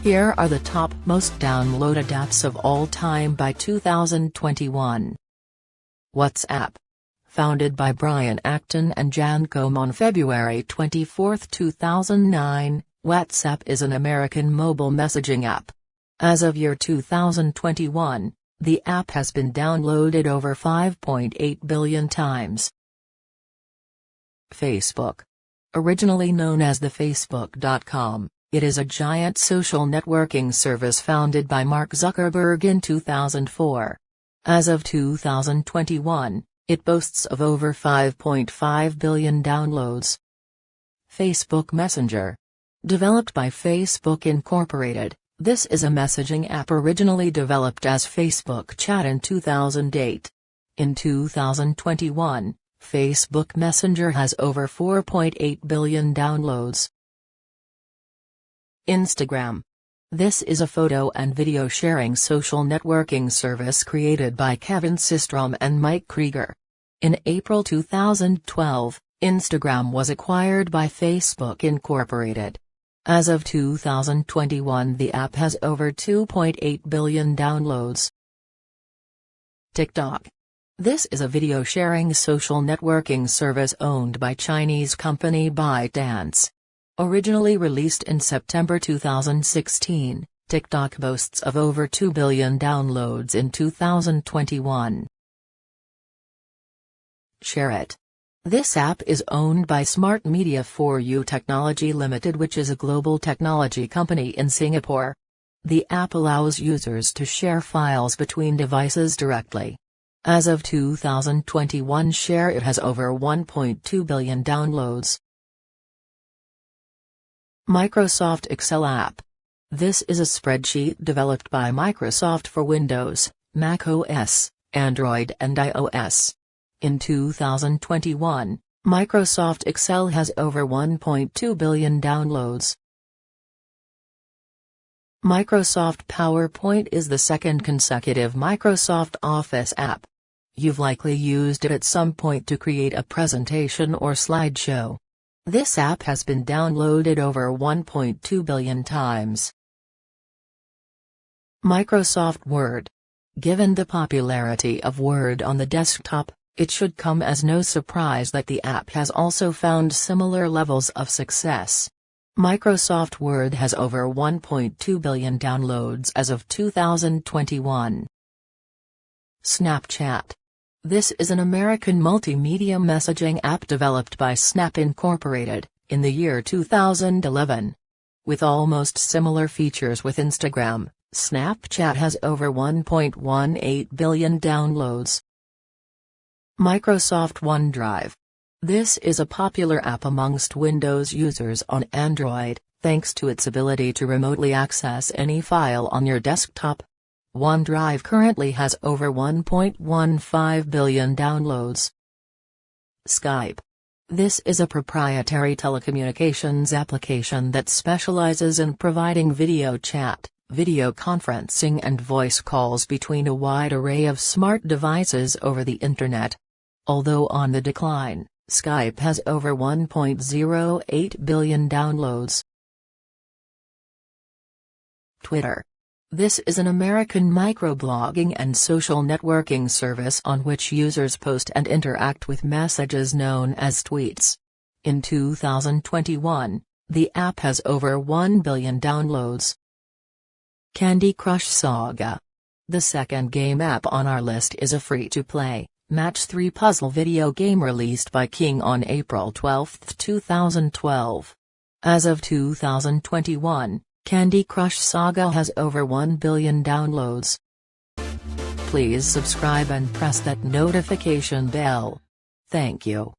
Here are the top most downloaded apps of all time by 2021. WhatsApp. Founded by Brian Acton and Jan Koum on February 24, 2009, WhatsApp is an American mobile messaging app. As of year 2021, the app has been downloaded over 5.8 billion times. Facebook. Originally known as the Facebook.com, it is a giant social networking service founded by Mark Zuckerberg in 2004. As of 2021, it boasts of over 5.5 billion downloads. Facebook Messenger. Developed by Facebook Incorporated, this is a messaging app originally developed as Facebook Chat in 2008. In 2021, Facebook Messenger has over 4.8 billion downloads. Instagram. This is a photo and video sharing social networking service created by Kevin Systrom and Mike Krieger. In April 2012, Instagram was acquired by Facebook Incorporated. As of 2021, the app has over 2.8 billion downloads. TikTok. This is a video sharing social networking service owned by Chinese company ByteDance. Originally released in September 2016, TikTok boasts of over 2 billion downloads in 2021. ShareIt. This app is owned by Smart Media 4U Technology Limited, which is a global technology company in Singapore. The app allows users to share files between devices directly. As of 2021, ShareIt has over 1.2 billion downloads. Microsoft Excel app. This is a spreadsheet developed by Microsoft for Windows, Mac OS, Android and iOS. In 2021, Microsoft Excel has over 1.2 billion downloads. Microsoft PowerPoint is the second consecutive Microsoft Office app. You've likely used it at some point to create a presentation or slideshow. This app has been downloaded over 1.2 billion times. Microsoft Word. Given the popularity of Word on the desktop, it should come as no surprise that the app has also found similar levels of success. Microsoft Word has over 1.2 billion downloads as of 2021. Snapchat. This is an American multimedia messaging app developed by Snap Incorporated, in the year 2011. With almost similar features with Instagram, Snapchat has over 1.18 billion downloads. Microsoft OneDrive. This is a popular app amongst Windows users on Android, thanks to its ability to remotely access any file on your desktop. OneDrive currently has over 1.15 billion downloads. Skype. This is a proprietary telecommunications application that specializes in providing video chat, video conferencing and voice calls between a wide array of smart devices over the Internet. Although on the decline, Skype has over 1.08 billion downloads. Twitter. This is an American microblogging and social networking service on which users post and interact with messages known as tweets. In 2021, the app has over 1 billion downloads. Candy Crush Saga. The second game app on our list is a free-to-play, match-3 puzzle video game released by King on April 12, 2012. As of 2021, Candy Crush Saga has over 1 billion downloads. Please subscribe and press that notification bell. Thank you.